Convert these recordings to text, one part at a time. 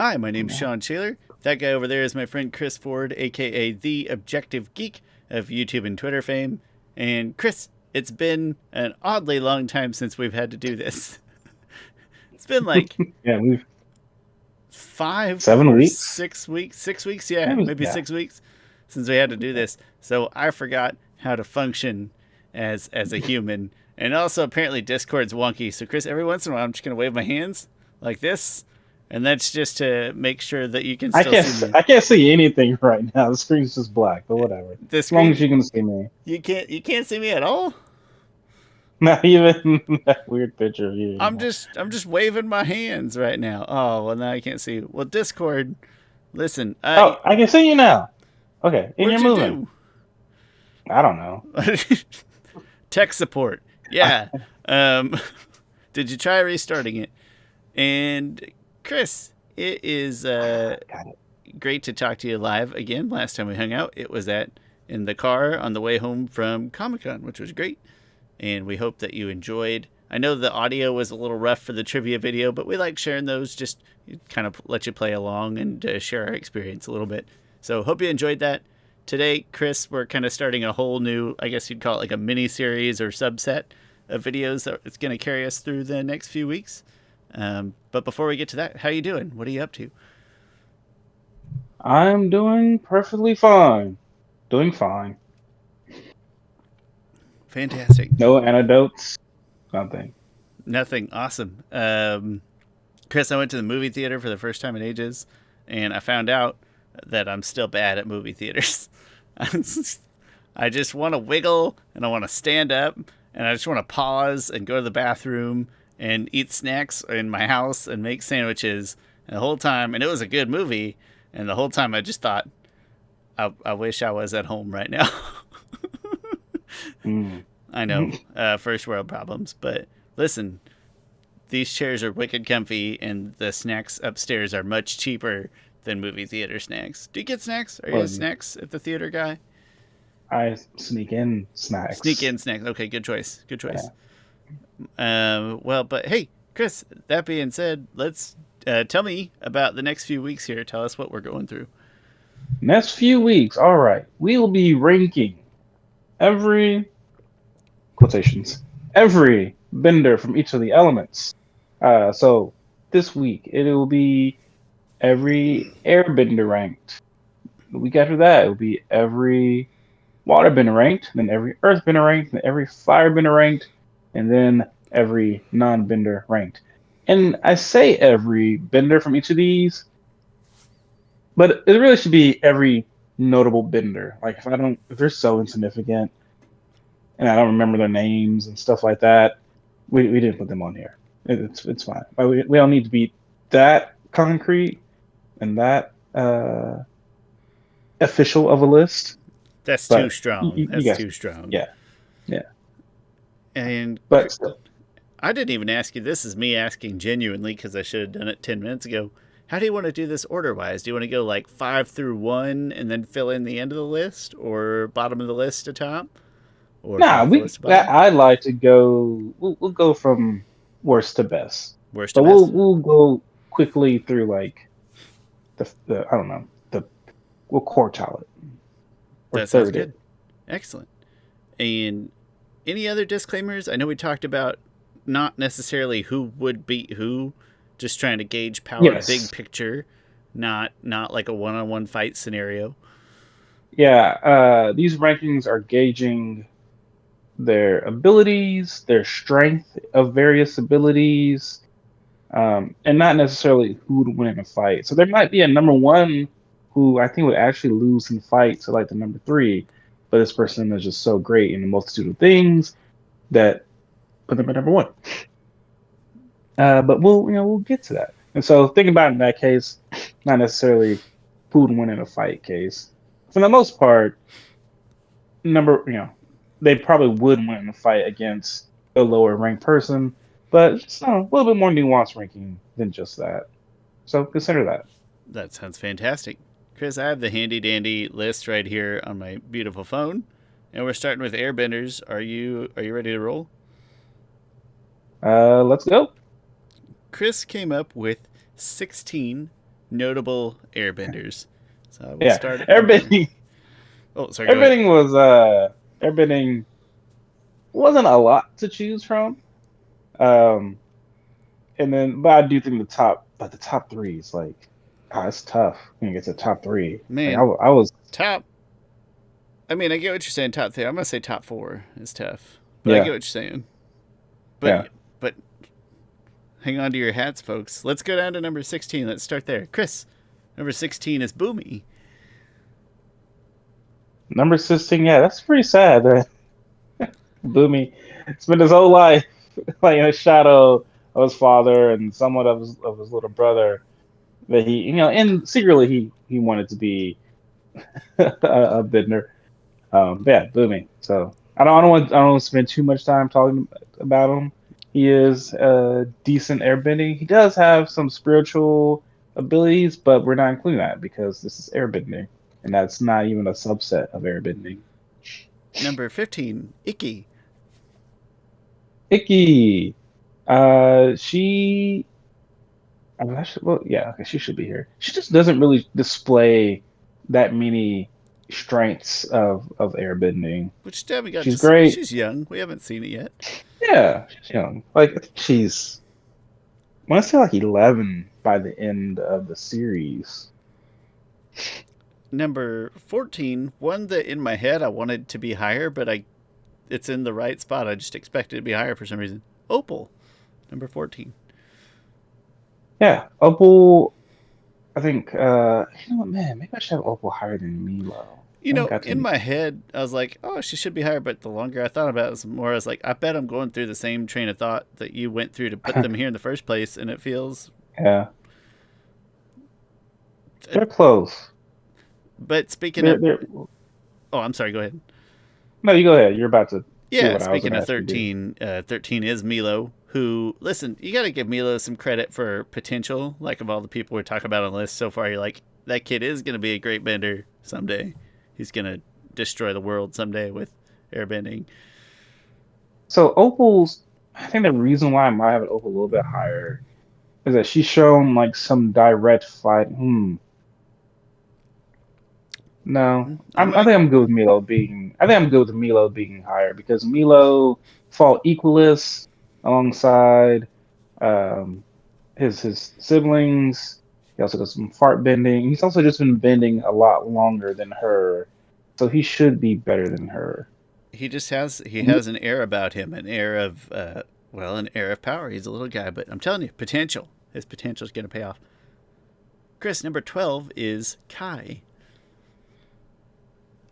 Hi, my name's Shawn Shaler. That guy over there is my friend Chris Ford, aka the Objective Geek of YouTube and Twitter fame. And Chris, it's been an oddly long time since we've had to do this. It's been like Yeah, we've five seven or weeks. 6 weeks. 6 weeks, yeah, Maybe, maybe yeah. 6 weeks since we had to do this. So I forgot how to function as a human. And also apparently Discord's wonky. So Chris, every once in a while I'm just gonna wave my hands like this. And that's just to make sure that you can I still can't. see me. I can't see anything right now. The screen's just black, but whatever. The As long as screen, you can see me. you can't see me at all. Not even that weird picture of you I'm anymore. just I'm just waving my hands right now. Oh well, now I can't see. Well, Discord, listen. Oh, I can see you now. Okay, and What'd you're you moving. do? I don't know. Tech support. Yeah. Um, did you try restarting it? And Chris, it is Got it. great to talk to you live again. Last time we hung out, it was in the car on the way home from Comic Con, which was great. And we hope that you enjoyed. I know the audio was a little rough for the trivia video, but we like sharing those. Just kind of let you play along and share our experience a little bit. So hope you enjoyed that. Today, Chris, we're kind of starting a whole new, I guess you'd call it like a mini series or subset of videos that it's going to carry us through the next few weeks. But before we get to that, how you doing? What are you up to? I'm doing perfectly fine. Doing fine. Fantastic. No antidotes. Nothing. Nothing. Awesome. Chris, I went to the movie theater for the first time in ages, and I found out that I'm still bad at movie theaters. I just want to wiggle, and I want to stand up, and I just want to pause and go to the bathroom and eat snacks in my house and make sandwiches. And the whole time, and it was a good movie, and the whole time I just thought, I wish I was at home right now. Mm. I know, first world problems, but listen, these chairs are wicked comfy, and the snacks upstairs are much cheaper than movie theater snacks. Do you get snacks? Are you a Well, snacks at the theater guy? I sneak in Sneak snacks. in snacks. Okay, good choice. Good choice. Yeah. Well, but hey, Chris. That being said, let's tell me about the next few weeks here. Tell us what we're going through. Next few weeks, all right, we'll be ranking every quotations, every bender from each of the elements. So this week it will be every airbender ranked. The week after that it will be every waterbender ranked, then every earthbender ranked, then every firebender ranked, and then every non-bender ranked. And I say every bender from each of these, but it really should be every notable bender. Like if they're so insignificant and I don't remember their names and stuff like that, we didn't put them on here. It's fine. We don't need to be that concrete and that official of a list. That's too But strong. you That's guys, too strong. yeah, yeah. And But still, I didn't even ask you. This is me asking genuinely because I should have done it 10 minutes ago. How do you want to do this order wise? Do you want to go like 5 through 1 and then fill in the end of the list, or bottom of the list to top, or nah, top of the we. list to bottom? I like to go. We'll go from worst to best, Worst to but best? we'll go quickly through like the I don't know the we'll quartile it or That sounds third good. it. Excellent. And any other disclaimers? I know we talked about not necessarily who would beat who, just trying to gauge power big Yes. picture, not like a one-on-one fight scenario. Yeah. These rankings are gauging their abilities, their strength of various abilities, and not necessarily who would win in a fight. So there might be a number one who I think would actually lose in fight to like the number three, but this person is just so great in a multitude of things that put them at number one. But we'll get to that. And so think about it in that case, not necessarily who would win in a fight case. For the most part, they probably would win in a fight against a lower ranked person, but just a little bit more nuanced ranking than just that. So consider that. That sounds fantastic. Chris, I have the handy dandy list right here on my beautiful phone. And we're starting with airbenders. Are you ready to roll? Let's go. Chris came up with 16 notable airbenders. So I will Yeah, start at number. airbending. Oh, sorry. Go ahead. Airbending was airbending wasn't a lot to choose from. Um, and then, but I do think the top three is like, it's tough when you get to the top three. Like Man, I was, top. I mean, I get what you're saying. Top three. I'm gonna say top four is tough, but I get yeah, what you're saying. But yeah. but hang on to your hats, folks. Let's go down to number 16. Let's start there. Chris, number 16 is Boomy. Number 16, yeah, that's pretty sad. Boomy spent his whole life like in a shadow of his father and somewhat of his little brother. That he, and secretly he wanted to be a Bidner. But yeah, Boomy. So I don't want to spend too much time talking about him. He is a decent airbending. He does have some spiritual abilities, but we're not including that because this is airbending, and that's not even a subset of airbending. Number 15, Icky. Icky. She. I mean, well, yeah, okay, she should be here. She just doesn't really display that many strengths of airbending. Which we got She's to see. great. She's young. We haven't seen it yet. Yeah, she's young. Like I think she's. I want to say like 11 by the end of the series. Number 14, one that in my head I wanted to be higher, but it's in the right spot. I just expected it to be higher for some reason. Opal, number 14. Yeah, Opal. I think. You know what, man? Maybe I should have Opal higher than Milo. You I haven't know, got to in Milo. my head, I was like, oh, she should be higher. But the longer I thought about it, the more I was like, I bet I'm going through the same train of thought that you went through to put them here in the first place. And it feels. Yeah, Uh, they're close. but speaking of. They're. Oh, I'm sorry. Go ahead. No, you go ahead. You're about to do Yeah, what I was speaking going to of ask you to do. 13, 13 is Milo, who, listen, you got to give Milo some credit for potential. Like, of all the people we're talking about on the list so far, you're like, that kid is going to be a great bender someday. He's going to destroy the world someday with airbending. So Opal's. I think the reason why I might have an Opal a little bit higher is that she's shown like some direct fight. No, I'm I going think to. I'm good with Milo being. I think I'm good with Milo being higher because Milo fought Equalist alongside um, his siblings. He also does some fart bending. He's also just been bending a lot longer than her, so he should be better than her. He has an air about him, an air of, an air of power. He's a little guy, but I'm telling you, potential. His potential is going to pay off. Chris, number 12 is Kai.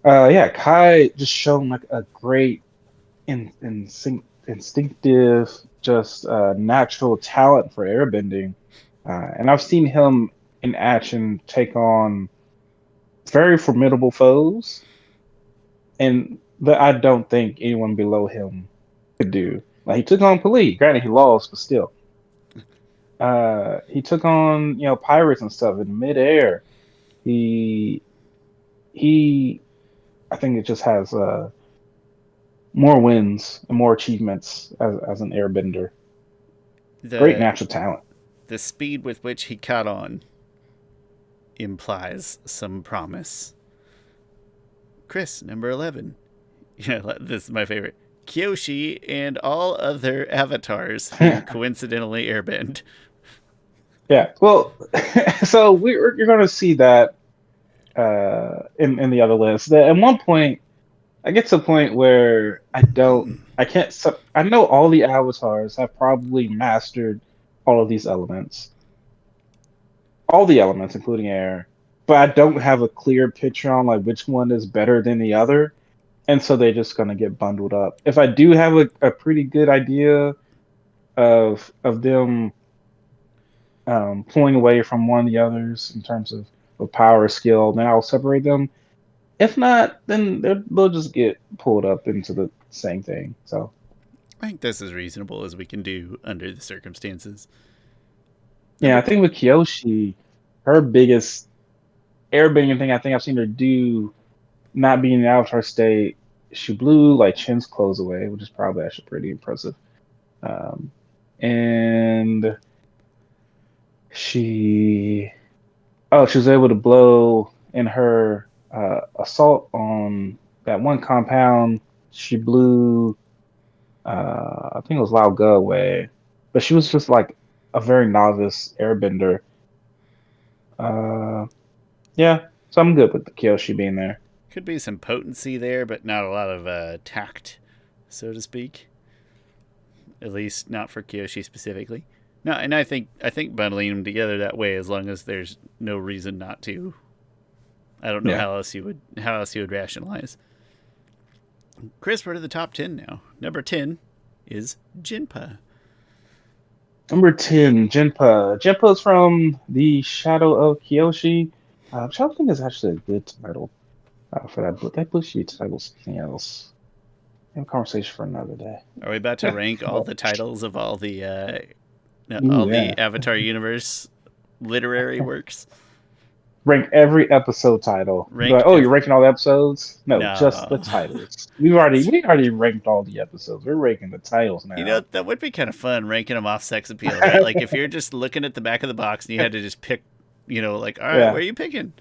Yeah, Kai just shown like a great instinctive, just natural talent for airbending. And I've seen him in action take on very formidable foes, and that I don't think anyone below him could do. Like he took on Khalid. Granted, he lost, but still. He took on pirates and stuff in midair. He he. I think it just has more wins and more achievements as an airbender. Great The natural talent. the speed with which he caught on implies some promise. Chris, number 11. Yeah, this is my favorite. Kyoshi and all other avatars who coincidentally airbend. Yeah. Well, so you're going to see that in the other list. That at one point, I get to a point where I can't. I know all the avatars have probably mastered all of these elements, all the elements, including air, but I don't have a clear picture on like which one is better than the other, and so they're just going to get bundled up. If I do have a pretty good idea of them pulling away from one of the others in terms of power skill, then I'll separate them. If not, then they'll just get pulled up into the same thing. So I think that's as reasonable as we can do under the circumstances. yeah, I Number think with Kyoshi, her biggest airbending thing I think I've seen her do, not being in the avatar state, she blew like Chin's clothes away, which is probably actually pretty impressive. Um, and she Oh, she was able to blow in her assault on that one compound. She blew, I think it was Lao Ge away, but she was just like a very novice airbender. Uh, yeah, so I'm good with the Kyoshi being there. Could be some potency there, but not a lot of tact, so to speak. At least not for Kyoshi specifically. No, and I think bundling them together that way, as long as there's no reason not to. I don't know Yeah. how else you would rationalize. Chris, we're to the top 10 now. Number 10 is Jinpa. Number 10, Jinpa. Jinpa is from the Shadow of Kyoshi, which I don't think is actually a good title for that book. That book should title something else. Have a conversation for another day. Are we about to rank all Oh, the titles of all the ooh, all yeah. the Avatar universe literary works? Rank every episode title. Be Rank like, oh, you're every. ranking all the episodes? No, just the No. titles. We already ranked all the episodes. We're ranking the titles You know, now. that would be kind of fun, ranking them off sex appeal, right? Like, if you're just looking at the back of the box and you had to just pick, like, all right, Yeah. where are you picking?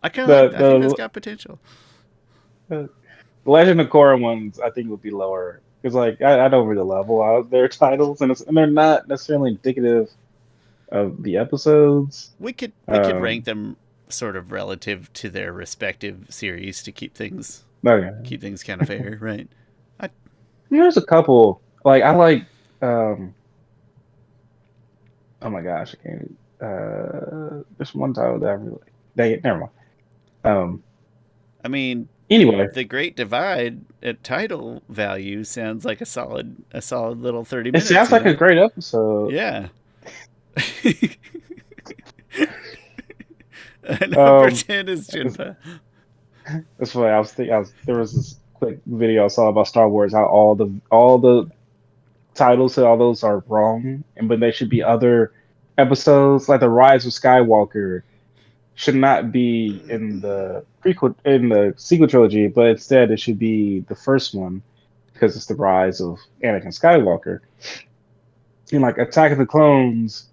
I kind of like The that. I think that's the got potential. the Legend of Korra ones I think would be lower because like I don't really level out their titles and they're not necessarily indicative of the episodes. We could rank Um, them sort of relative to their respective series to keep things okay. keep things kind of fair, right? I, There's a couple like I like. Um, oh my gosh, I can't. There's one title that I really. Dang it, never mind. Um, I mean, anyway, the Great Divide at title value sounds like a solid little 30 it minutes, sounds you like a know? great episode. Yeah. Number Um, 10 is Jinpa. that's why I was thinking. There was this quick video I saw about Star Wars how all the titles to all those are wrong, and but they should be other episodes like the Rise of Skywalker should not be in the prequel in the sequel trilogy, but instead it should be the first one because it's the rise of Anakin Skywalker. And like Attack of the Clones,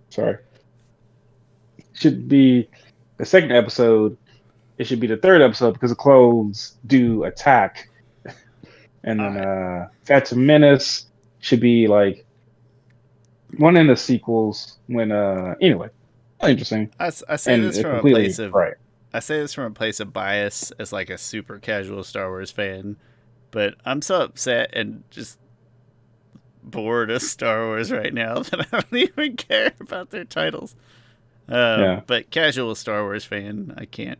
sorry, should be the second episode. It should be the third episode because the clones do attack, and then I, Phantom Menace should be like one in the sequels when anyway, interesting I say and this from a place completely of right. I say this from a place of bias as like a super casual Star Wars fan, but I'm so upset and just bored of Star Wars right now that I don't even care about their titles. Yeah. But casual Star Wars fan, I can't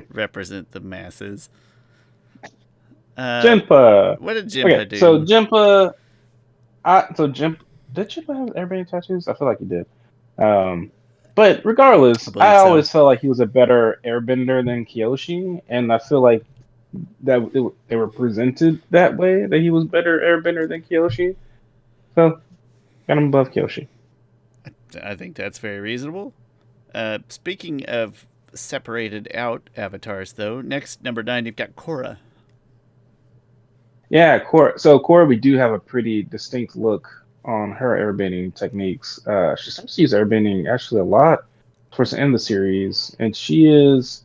represent the masses. Uh, Jinpa. what did Okay, Jinpa so do? Jinpa, Jimp did Jinpa have airbending tattoos? I feel like he did. Um, but I regardless, I believe so. always felt like he was a better airbender than Kyoshi, and I feel like they were presented that way that he was better airbender than Kyoshi. So got him above Kyoshi. I think that's very reasonable. Speaking of separated out avatars, though, next number 9, you've got Korra. Yeah, Korra. So Korra, we do have a pretty distinct look on her airbending techniques. She starts to use airbending actually a lot towards the end of the series, and she is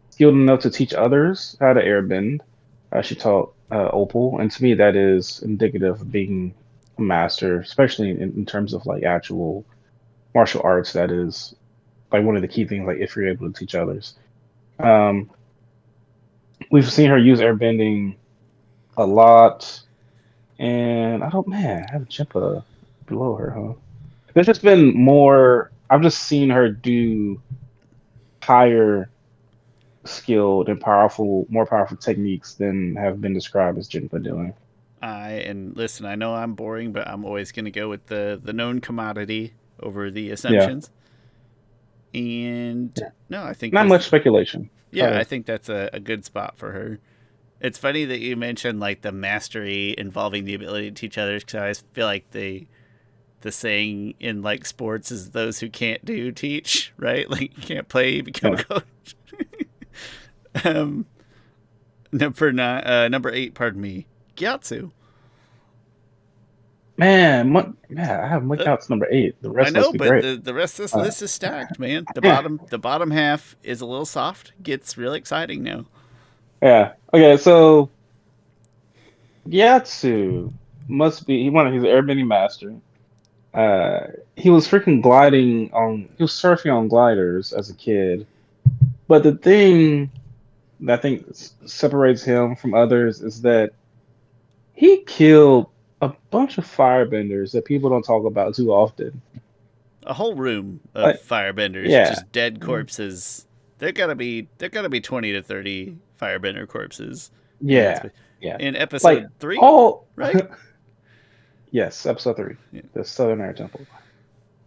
skilled enough to teach others how to airbend. She taught Opal, and to me, that is indicative of being a master, especially in terms of like actual martial arts. That is like one of the key things. Like if you're able to teach others, um, we've seen her use airbending a lot. And I don't, man, I have Jimpa below her, huh? There's just been more. I've just seen her do higher skilled and powerful, more powerful techniques than have been described as Jinpa doing. And listen, I know I'm boring, but I'm always going to go with the known commodity over the Yeah, assumptions. And yeah. no, I think Not this. much speculation. Try Yeah, I to, think that's a good spot for her. It's funny that you mentioned like the mastery involving the ability to teach others, because I always feel like the saying in like sports is those who can't do teach, right? Like you can't play, you become a yeah. coach. um, number 8, pardon me, Gyatso. Man, I have Uh, Makeout's number 8. The I rest know, must be but great. the rest of this Uh, list is stacked, man. yeah, The bottom half is a little soft. Gets real exciting now. yeah. Okay, so Gyatso must be he's an airbending master. Uh, he was freaking he was surfing on gliders as a kid. But the thing that I think separates him from others is that he killed a bunch of firebenders that people don't talk about too often. A whole room of Like, firebenders, yeah, just dead corpses. There gotta be 20 to 30 firebender corpses in that yeah, space. yeah. In Like episode 3, all, right? yes, episode 3, Yeah. the Southern Air Temple.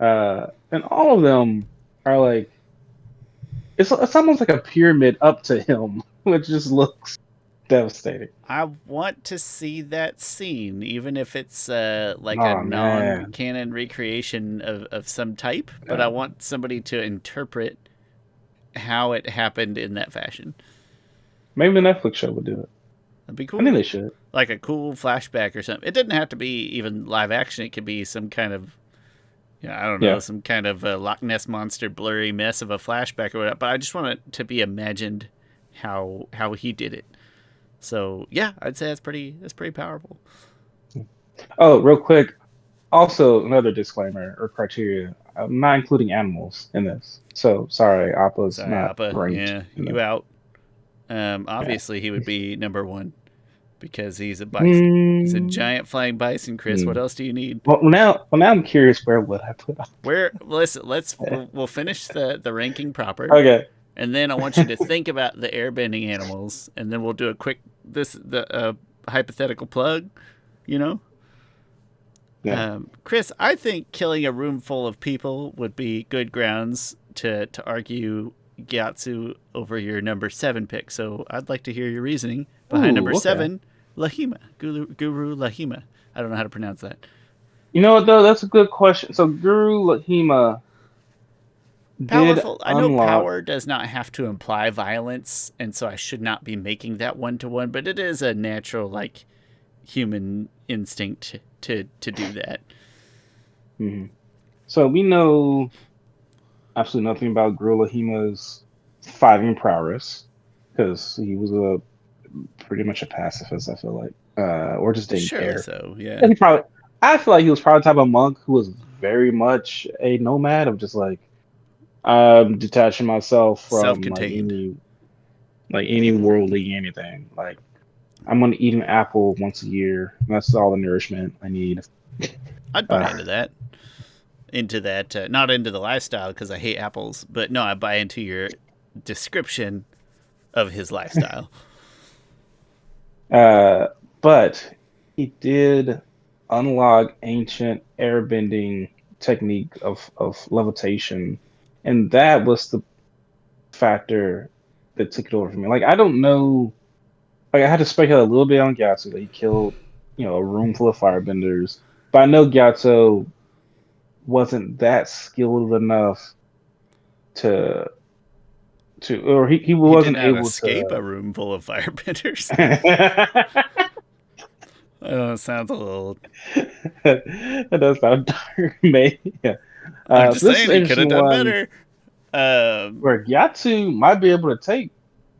And all of them are like it's almost like a pyramid up to him, which just looks devastating. I want to see that scene, even if it's like a Oh man, non-canon recreation of some type. But I yeah. want somebody to interpret how it happened in that fashion. Maybe the Netflix show would do it. That'd be I think cool. they should. Like a cool flashback or something. It doesn't have to be even live action. It could be some kind of, I don't know, Yeah. some kind of Loch Ness monster blurry mess of a flashback or whatever. But I just want it to be imagined how he did it. So yeah, I'd say that's pretty powerful. Oh, real quick. Also, another disclaimer or criteria: I'm not including animals in this. So sorry, Appa's Sorry, not Appa. ranked Yeah, in you this. out. Yeah. Obviously he would be number one because he's a bison. He's a Hmm. giant flying bison, Chris. What Hmm. else do you need? Well, now I'm curious. Where would I put Where let's Appa? we'll finish the ranking proper, Okay. and then I want you to think about the airbending animals, and then we'll do a quick the hypothetical plug. You know, Yeah. Chris, I think killing a room full of people would be good grounds to argue Gyatso over your number 7 pick. So I'd like to hear your reasoning behind number Ooh. Okay. 7, Lahima, Guru Lahima. I don't know how to pronounce that. You know what though? That's a good question. So Guru Lahima did Powerful. I know unlock. power does not have to imply violence, and so I should not be making that one to one, but it is a natural, like, human instinct to do that. Mhm. So we know absolutely nothing about Guru Lahima's fighting prowess because he was a pretty much a pacifist. I feel like, or just didn't Surely care. so, And yeah. he probably, I feel like he was probably the type of monk who was very much a nomad of just like I'm detaching myself Self from contained. like any worldly anything. Like I'm gonna eat an apple once a year. And that's all the nourishment I need. I'd buy Uh, into that. Into that, not into the lifestyle because I hate apples, but no, I buy into your description of his lifestyle. uh, but he did unlock ancient airbending technique of levitation, and that was the factor that took it over for me. Like I don't know, like I had to speculate a little bit on Gyatso that he killed, a room full of firebenders, but I know Gyatso wasn't that skilled enough to or he He did wasn't not able escape to. a room full of firebenders. It sounds a little. That does sound dark, maybe. Yeah. I'm just So this is saying an he could have interesting done one better. Um, where Gyatso might be able to take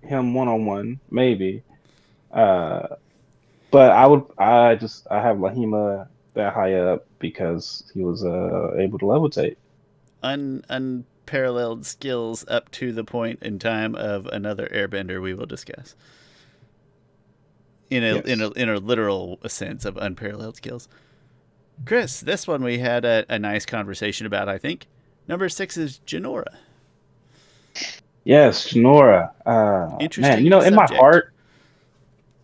him one on one, maybe. Uh, but I have Lahima that high up because he was able to levitate. Unparalleled skills up to the point in time of another airbender we will discuss. Yes. In a literal sense of unparalleled skills. Chris, this one we had a nice conversation about, I think. Number 6 is Janora. Yes, Nora. Man, Interesting subject.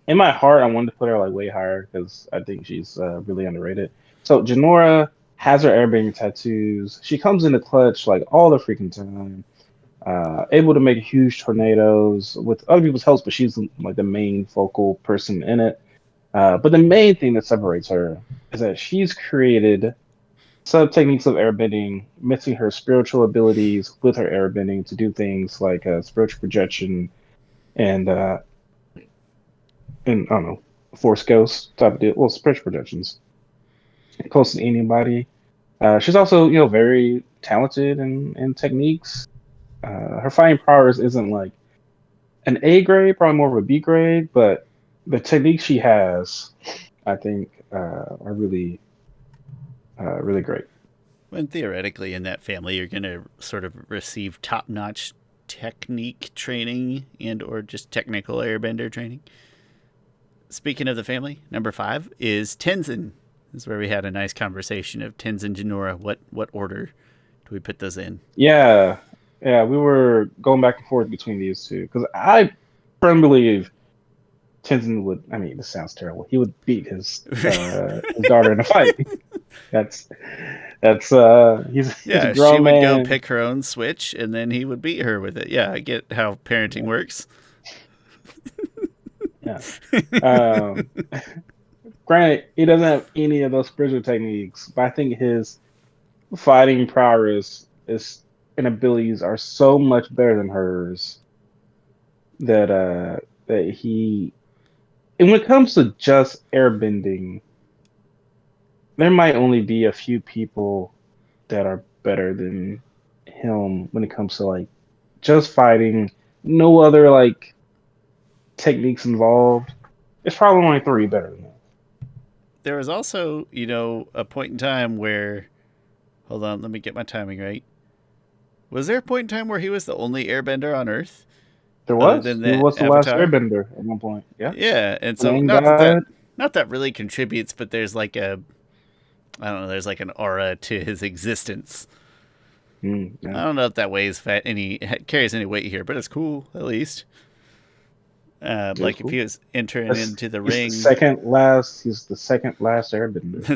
in my heart, I wanted to put her like way higher because I think she's really underrated. So Janora has her airbending tattoos. She comes in the clutch like all the freaking time. Able to make huge tornadoes with other people's help, but she's like the main focal person in it. But the main thing that separates her is that she's created sub techniques of airbending, mixing her spiritual abilities with her airbending to do things like spiritual projection and I don't know, force ghost type of deal. Well, spiritual projections. close to anybody. She's also, very talented in techniques. Her fighting powers isn't like an A grade, probably more of a B grade, but the techniques she has, I think, are really, really great. When theoretically in that family, you're going to sort of receive top-notch technique training and or just technical airbender training. Speaking of the family, number 5 is Tenzin. This is where we had a nice conversation of Tenzin Jinora. What order do we put those in? Yeah, yeah, we were going back and forth between these two because I firmly believe Tenzin would. I mean, this sounds terrible. He would beat his daughter in a fight. That's he's a Yeah, she grown would go man. pick her own Switch, and then he would beat her with it. Yeah, I get how parenting Yeah, works. yeah. Um, Granted, he doesn't have any of those spiritual techniques, but I think his fighting prowess is and abilities are so much better than hers that he. And when it comes to just airbending, there might only be a few people that are better than him when it comes to like just fighting, no other like techniques involved. It's probably only three better than that. There was also, a point in time where, hold on, let me get my timing right. Was there a point in time where he was the only airbender on Earth There other was. than He the was the last Avatar? airbender at one point. Yeah. Yeah, and And so then not that that died. not that really contributes, but there's like a I don't know, there's like an aura to his existence. I Yeah. don't know if that carries any weight here, but it's cool at least. It was Like if cool. he was entering into the He's the ring, second last. He's the second last airbender.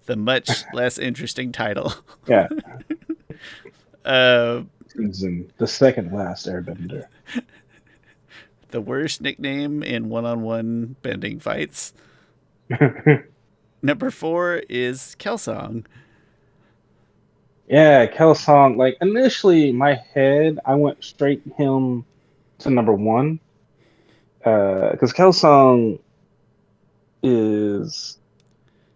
the much less interesting title. Yeah. Uh, He's in the second last airbender. the worst nickname in one-on-one bending fights. Number 4 is Kelsong. Yeah, Kelsong. Like initially, in my head, I went straight him to number one. Because Kelsong is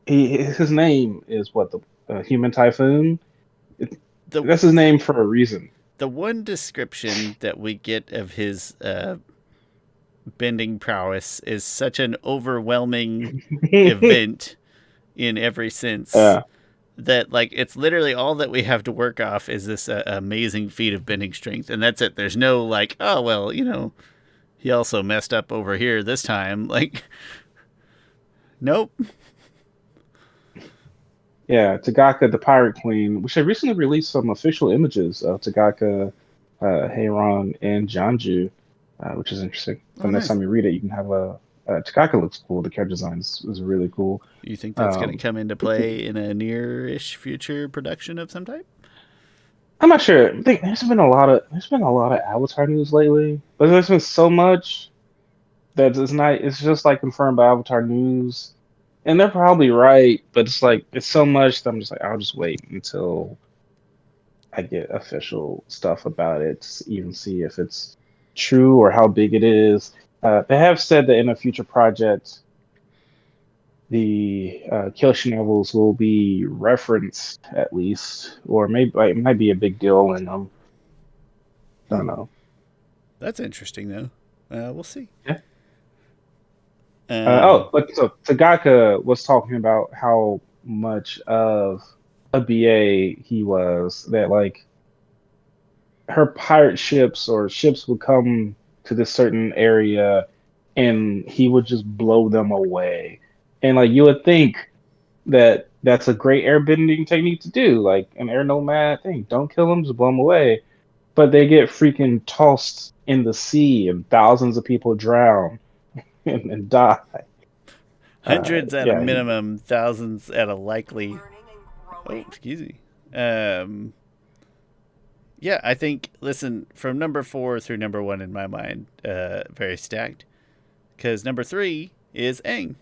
his name is what the human typhoon. It, The that's his name for a reason. the one description that we get of his bending prowess is such an overwhelming event in every sense Yeah, that like it's literally all that we have to work off is this amazing feat of bending strength, and that's it. There's no like, oh well, he also messed up over here this time. Like, nope. yeah. Tagaka, the Pirate Queen, which had recently released some official images of Tagaka, Heiron, and Janju, which is interesting. So Oh, next nice. time you read it, you can have a. Tagaka looks cool. The character design is really cool. You think that's going to Um, come into play in a near-ish future production of some type? I'm not sure. I think there's been a lot of Avatar news lately, but there's been so much that it's not. It's just like confirmed by Avatar news, and they're probably right. But it's like it's so much that I'm just like I'll just wait until I get official stuff about it to even see if it's true or how big it is. They have said that in a future project, the Kyoshi novels will be referenced at least, or maybe like, it might be a big deal in them. I Hmm. don't know. That's interesting, though. We'll see. Yeah. Um, But so Tagaka was talking about how much of a BA he was. That like her pirate ships or ships would come to this certain area, and he would just blow them away. And like you would think that that's a great airbending technique to do, like an air nomad thing. Don't kill them, just blow them away. But they get freaking tossed in the sea, and thousands of people drown and die. Hundreds at a Yeah, minimum, thousands at a likely. Oh, excuse me. Um, yeah, I think. Listen, from number 4 through number 1 in my mind, very stacked. Because number 3 is Aang.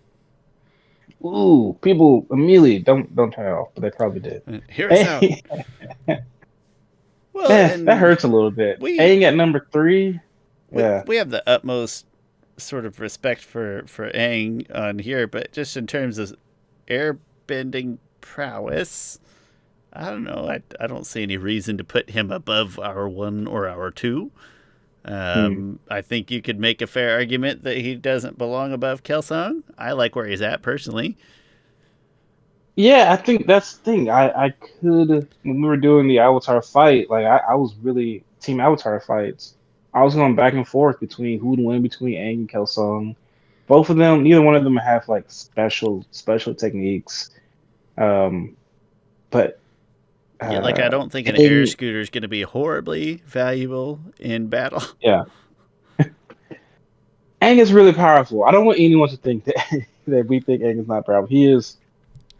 ooh, people immediately don't turn it off, but they probably did. Hear us out. Well, That and hurts a little bit. we Aang at number three. we Yeah, we have the utmost sort of respect for Aang on here, but just in terms of air airbending prowess, I don't know. I don't see any reason to put him above our 1 or our 2. I think you could make a fair argument that he doesn't belong above Kelsang. I like where he's at personally. Yeah, I think that's the thing. I could when we were doing the Avatar fight, like I was really team Avatar fights. I was going back and forth between who would win between Aang and Kelsang. Both of them, neither one of them have like special techniques. Um, but Yeah, like I don't think an air Aang, scooter is going to be horribly valuable in battle. yeah, Aang is really powerful. I don't want anyone to think that that we think Aang is not powerful. He is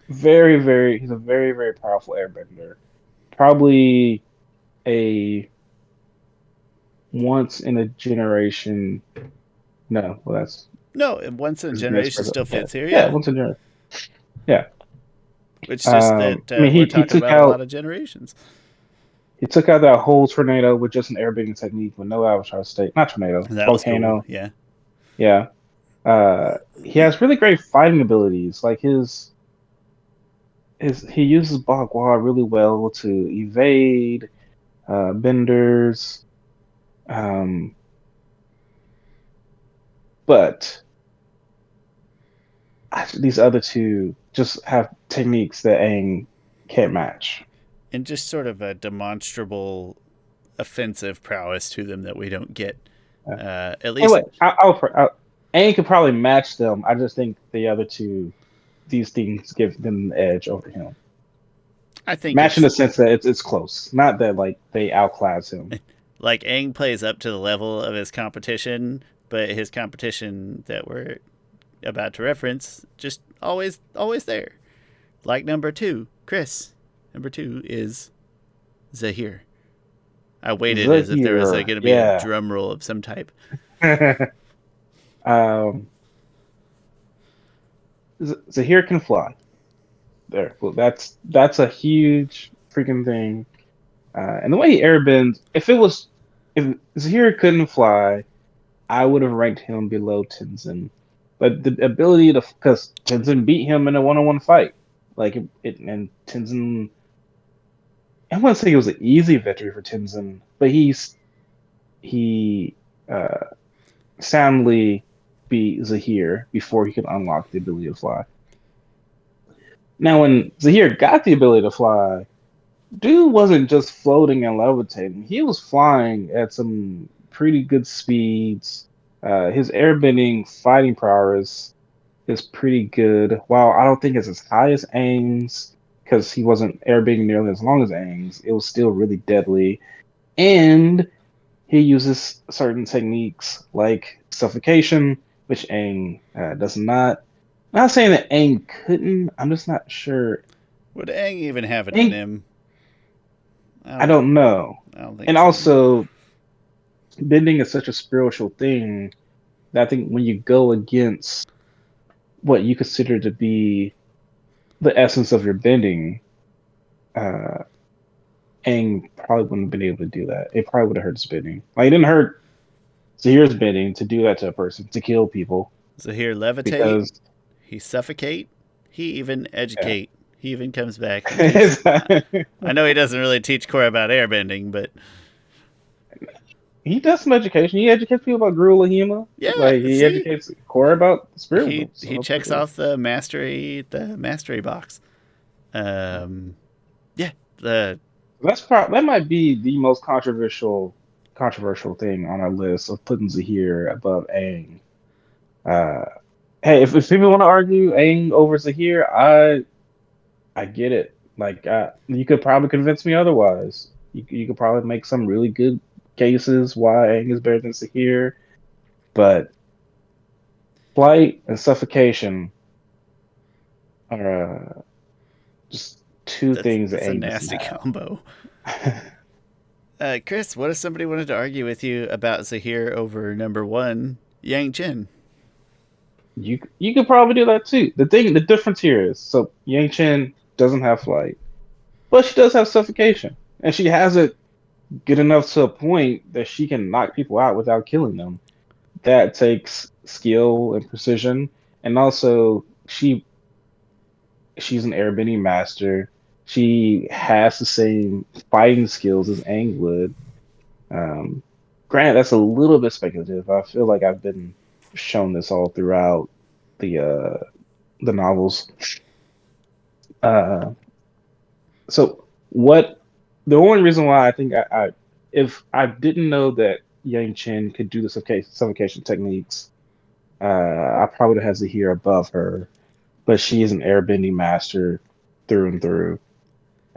he's a very powerful airbender. Probably a once in a generation. No, well, No, once in a generation still yeah, fits here, yeah, yeah. once in a generation. Yeah. It's just that I mean, we're he talking took about a lot out of generations. that whole tornado with just an airbending technique with no avatar state. Not tornado, That was cool, volcano. yeah. Yeah. He has really great fighting abilities. Like he uses Bagua really well to evade benders. Um, but these other two just have techniques that Aang can't match. And just sort of a demonstrable offensive prowess to them that we don't get. Yeah. At least Anyway, Aang could probably match them. I just think the other two, these things give them the edge over him. I think Match in it's the sense that it's close, not that like they outclass him. like Aang plays up to the level of his competition, but his competition that we're about to reference just always there. Like number 2, Chris. Number 2 is Zahir. I waited as if there was Zahir, going to be a yeah. drum roll of some type. Zahir can fly. There, well, that's a huge freaking thing. And the way he airbends, if Zahir couldn't fly, I would have ranked him below Tenzin. But the ability to, because Tenzin beat him in a one-on-one fight, like and Tenzin, I wouldn't say it was an easy victory for Tenzin, but he uh, soundly beat Zahir before he could unlock the ability to fly. Now, when Zahir got the ability to fly, dude wasn't just floating and levitating. He was flying at some pretty good speeds. His airbending fighting prowess is pretty good. While I don't think it's as high as Aang's, because he wasn't airbending nearly as long as Aang's, it was still really deadly. And he uses certain techniques like suffocation, which Aang does not. I'm not saying that Aang couldn't. I'm just not sure. Would Aang even have it in Aang, him? I don't know. I don't think And so. also, bending is such a spiritual thing that I think when you go against what you consider to be the essence of your bending, uh, Aang probably wouldn't have been able to do that. It probably would have hurt his bending. Like, it didn't hurt Zahir's bending to do that to a person, to kill people. Zahir levitate, Because, he suffocate, he even yeah. educate. He even comes back and teaches. I know he doesn't really teach Korra about airbending, but He does some education. He educates people about Guru Lahima. yeah, Like, he see, educates Korra about spiritual. he So, checks off the mastery box. Yeah, the that might be the most controversial thing on our list of putting Zahir above Aang. Uh, hey, if people want to argue Aang over Zahir, I get it. Like, you could probably convince me otherwise. You could probably make some really good cases why Aang is better than Zahir, but flight and suffocation are just two things that that's a Aang doesn't nasty have. combo. Chris, what if somebody wanted to argue with you about Zahir over number 1, Yang Chen? You could probably do that too. The difference here is so Yang Chen doesn't have flight, but she does have suffocation, and she has it good enough to a point that she can knock people out without killing them. That takes skill and precision, and also She's an airbending master. She has the same fighting skills as Aang would. Um, Granted, that's a little bit speculative. I feel like I've been shown this all throughout the uh, the novels. Uh, so what? The only reason why I think if I didn't know that Yang Chen could do the suffocation techniques, I probably would have to hear above her. But she is an airbending master through and through.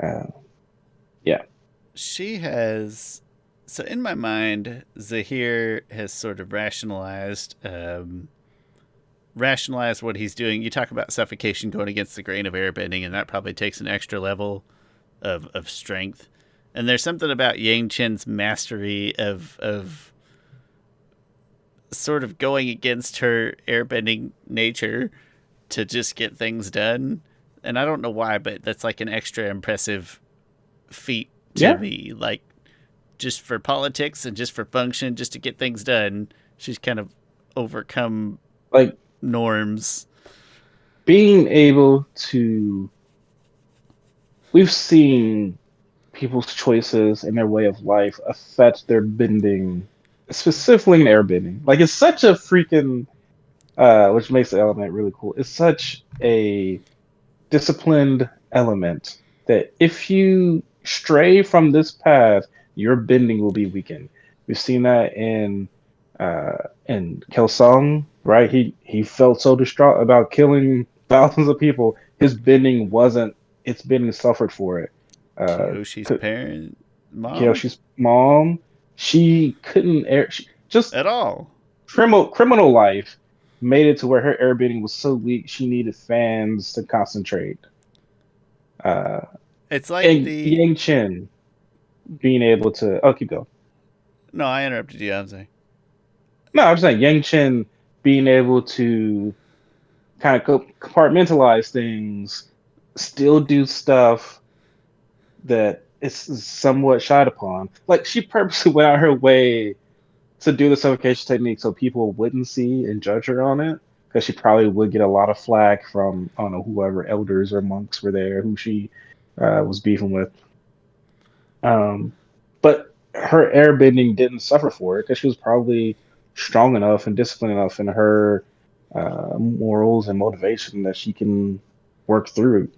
Uh, yeah, She has. So in my mind, Zahir has sort of rationalized what he's doing. You talk about suffocation going against the grain of airbending, and that probably takes an extra level of strength. And there's something about Yang Chen's mastery of sort of going against her airbending nature to just get things done. And I don't know why, but that's like an extra impressive feat to yeah. me. Like, just for politics and just for function, just to get things done, she's kind of overcome Like norms. being able to, we've seen people's choices and their way of life affect their bending, specifically in airbending. Like it's such a freaking, which makes the element really cool. It's such a disciplined element that if you stray from this path, your bending will be weakened. We've seen that in Kelsang, right? He felt so distraught about killing thousands of people. His bending wasn't. Its bending suffered for it. Uh, Kyoshi's parent, mom, Kyoshi's mom, she couldn't air. She, just at all. criminal life made it to where her airbending was so weak she needed fans to concentrate. Uh, It's like and the. Yang Chen being able to. Oh, keep going. No, I interrupted you. I'm saying. No, I'm saying Yang Chen being able to kind of compartmentalize things, still do stuff that is somewhat shied upon. Like she purposely went out her way to do the suffocation technique so people wouldn't see and judge her on it, because she probably would get a lot of flack from I don't know whoever elders or monks were there who she was beefing with. Um, but her airbending didn't suffer for it because she was probably strong enough and disciplined enough in her morals and motivation that she can work through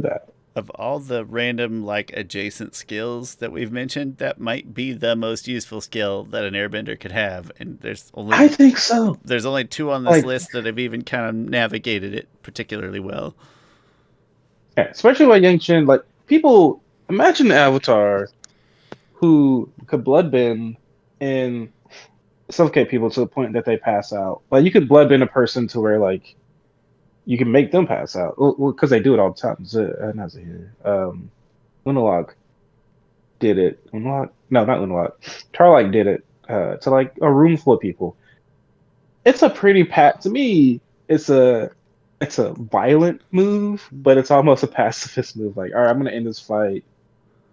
that. Of all the random like adjacent skills that we've mentioned, that might be the most useful skill that an airbender could have. And I think so. there's only two on this Like, list that have even kind of navigated it particularly well. yeah, especially like Yang Chen, like people imagine the Avatar who could bloodbend and suffocate people to the point that they pass out. Like you could bloodbend a person to where like you can make them pass out. Well, because they do it all the time. Not here. Unalaq did it. Unalaq? No, not Unalaq. Tarlak did it to like a room full of people. It's a pretty pat to me. It's a violent move, but it's almost a pacifist move. Like, all right, I'm gonna end this fight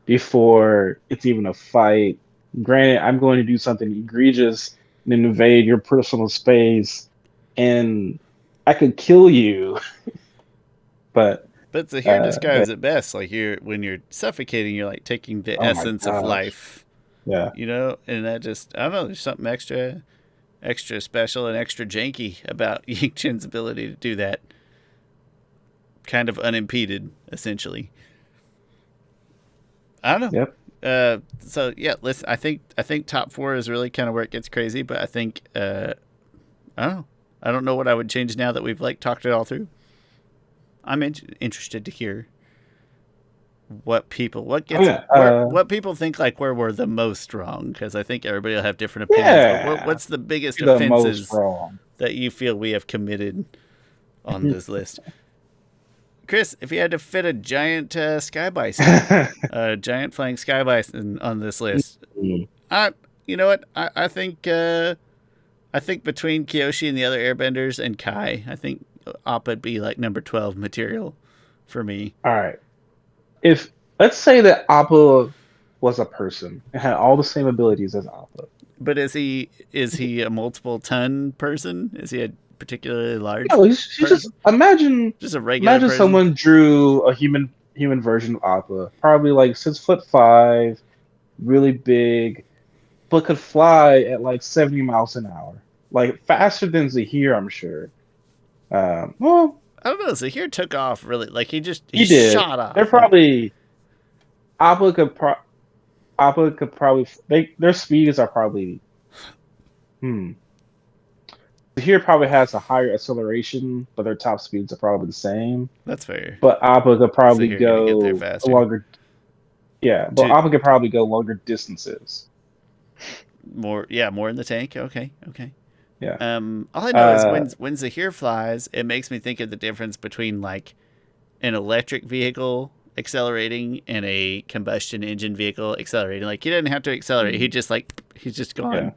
before it's even a fight. Granted, I'm going to do something egregious and invade your personal space, and I could kill you. But But Zahir yeah. describes it best. Like when you're suffocating, you're like taking the Oh my essence of gosh, life, yeah, and that just, I don't know, there's something extra special and extra janky about Ying Chen's ability to do that kind of unimpeded, essentially. I don't know. yep. So yeah, listen. I think top four is really kind of where it gets crazy, but I think I don't know. I don't know what I would change now that we've like talked it all through. I'm interested to hear what Oh gets yeah, what people think like where we're the most wrong, because I think everybody will have different opinions. But yeah. what's the biggest The most offenses wrong. that you feel we have committed on this list? Chris, if you had to fit a giant sky bison, a giant flying sky bison on this list, I you know what I think between Kyoshi and the other airbenders and Kai, I think Appa'd be like number 12 material for me. All right. If let's say that Appa was a person and had all the same abilities as Appa. But is he a multiple ton person? Is he a particularly large No, she's just person? imagine Just a regular imagine person? someone drew a human version of Appa, probably like 6'5", really big, but could fly at like 70 miles an hour, like faster than Zahir, I'm sure. Well, I don't know. Zahir took off really. Like, he he did. shot They're off. Like, probably Appa could pro Appa could probably their speeds are probably hmm. Zahir probably has a higher acceleration, but their top speeds are probably the same. that's fair. But Appa could probably Zahir gonna get there go faster. longer. Yeah, but To Appa could probably go longer distances. more, yeah, more in the tank. Okay, okay. Yeah. All I know is Uh, when Zahir flies, it makes me think of the difference between like an electric vehicle accelerating and a combustion engine vehicle accelerating. Like, he doesn't have to accelerate. He's just yeah. gone,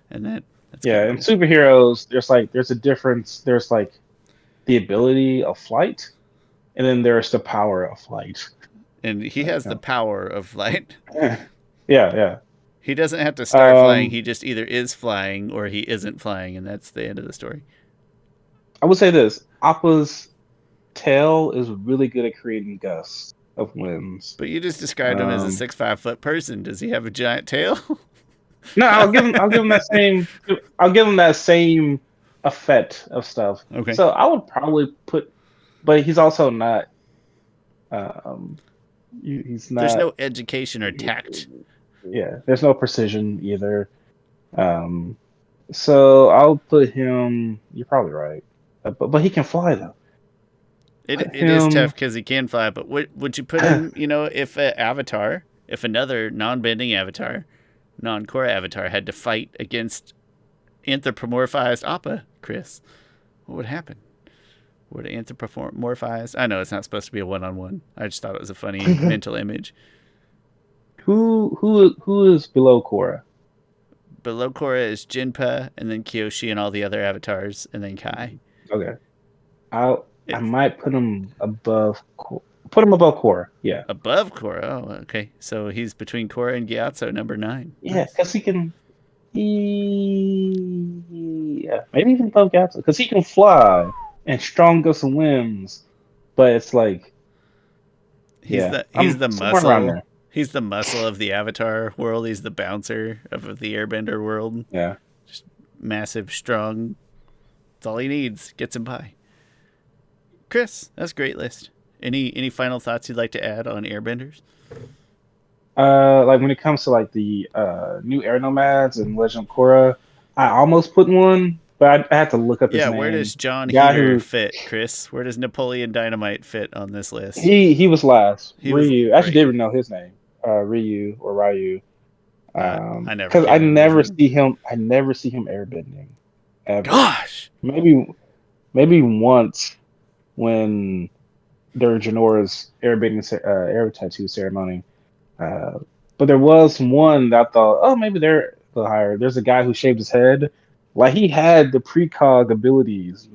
and that's kind Yeah. of In cool. superheroes, there's a difference. There's like the ability of flight, and then there's the power of flight. And he Like, has the power of light. yeah, yeah. He doesn't have to start flying. Um, He just either is flying or he isn't flying, and that's the end of the story. I would say this: Appa's tail is really good at creating gusts of winds. But you just described him as a Um, 6'5" foot person. Does he have a giant tail? no, I'll give him that same I'll give him that same effect of stuff. Okay. So I would probably put, but he's also not. Um, he's There's not. no education or tact. Yeah, there's no precision either. Um, so I'll put him. You're probably right, but he can fly though. Put It is him. tough because he can fly, but would you put him, if an avatar, if another non-bending avatar, non-core avatar had to fight against anthropomorphized Appa, Chris, what would happen? Would it anthropomorphize? I know it's not supposed to be a one-on-one. I just thought it was a funny mental image. Who is below Korra? Below Korra is Jinpa, and then Kyoshi and all the other avatars, and then Kai. Okay, I It's might put him above. Put him above Korra. Yeah, above Korra. Oh, okay. So he's between Korra and Gyatso, number 9. yeah, Nice. because he can. Yeah, maybe even above Gaps because he can fly and strong gusts and winds. But it's like, yeah, He's I'm the somewhere around muscle. there. He's the muscle of the Avatar world. He's the bouncer of the Airbender world. Yeah. Just massive, strong. That's all he needs. Gets him by. Chris, that's a great list. Any final thoughts you'd like to add on Airbenders? Like when it comes to like the new Air Nomads and Legend of Korra, I almost put one, but I had to look up his Yeah, where name. does John The guy Heater who fit, Chris? Where does Napoleon Dynamite fit on this list? he was last. He was Ryu. I actually great. didn't even know his name. Ryu or Ryu. I never Because can't remember his name. I never see him airbending ever. Gosh! Maybe once when during Janora's airbending air tattoo ceremony. But there was one that I thought, oh, maybe they're a little higher. There's a guy who shaved his head. Like he had the precog abilities,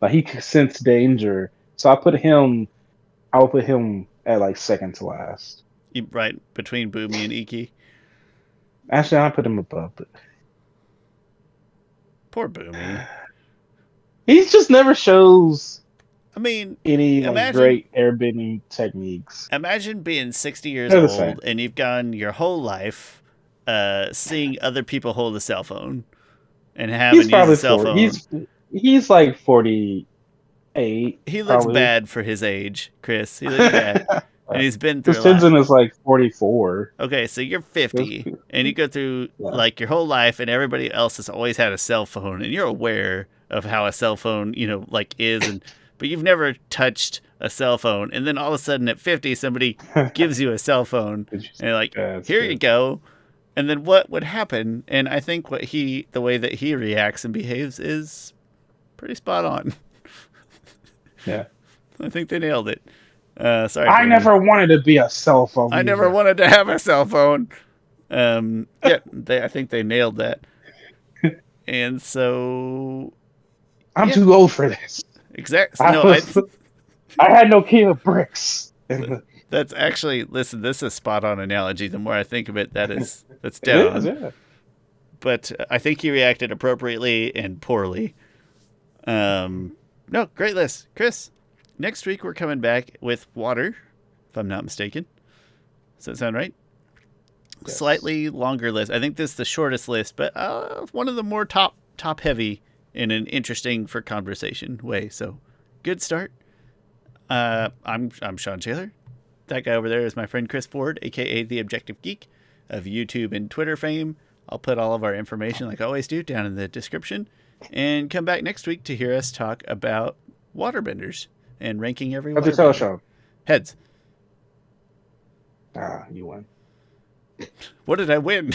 like he could sense danger. So I would put him at like second to last. Right between Boomy and Iki. Actually, I put him above, but Poor Boomy. he just never shows I mean, any like imagine great airbending techniques. imagine being 60 years They're the same. old and you've gone your whole life seeing other people hold a cell phone and He's having used a probably cell 40. phone. He's like 48. He looks Probably. bad for his age, Chris. He looks bad. And he's been through Because a lot. Tenzin is like 44. Okay, so you're 50 and you go through Yeah. like your whole life and everybody else has always had a cell phone and you're aware of how a cell phone, like is but you've never touched a cell phone and then all of a sudden at 50 somebody gives you a cell phone and you're like, here you go. And then what would happen? And I think the way that he reacts and behaves is pretty spot on. Yeah. I think they nailed it. Sorry. I Brandon. never wanted to be a cell phone. I never wanted to have a cell phone. I think they nailed that. And so I'm too old for this. exactly. I had no key of bricks. That's actually, listen, this is a spot on analogy. The more I think of it, that's dead on. Yeah. But I think he reacted appropriately and poorly. No, great list. Chris, next week we're coming back with water, if I'm not mistaken. Does that sound right? Yes. Slightly longer list. I think this is the shortest list, but one of the more top heavy in an interesting for conversation way. So, good start. I'm Shawn Taylor. That guy over there is my friend Chris Ford, aka the Objective Geek of YouTube and Twitter fame. I'll put all of our information, like I always do, down in the description. And come back next week to hear us talk about waterbenders and ranking every How'd you tell, Shawn? Heads. You won. What did I win?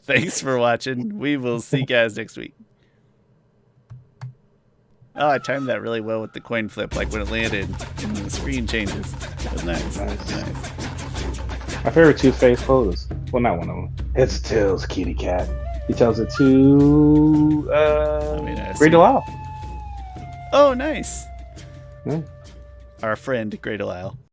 Thanks for watching. We will see you guys next week. Oh, I timed that really well with the coin flip, like when it landed and the screen changes. That was nice. My favorite Two-Face pose. Well, not one of them. It's Tails' kitty cat. He tells it to Great Delisle. Oh, nice. Yeah. Our friend Great Delisle.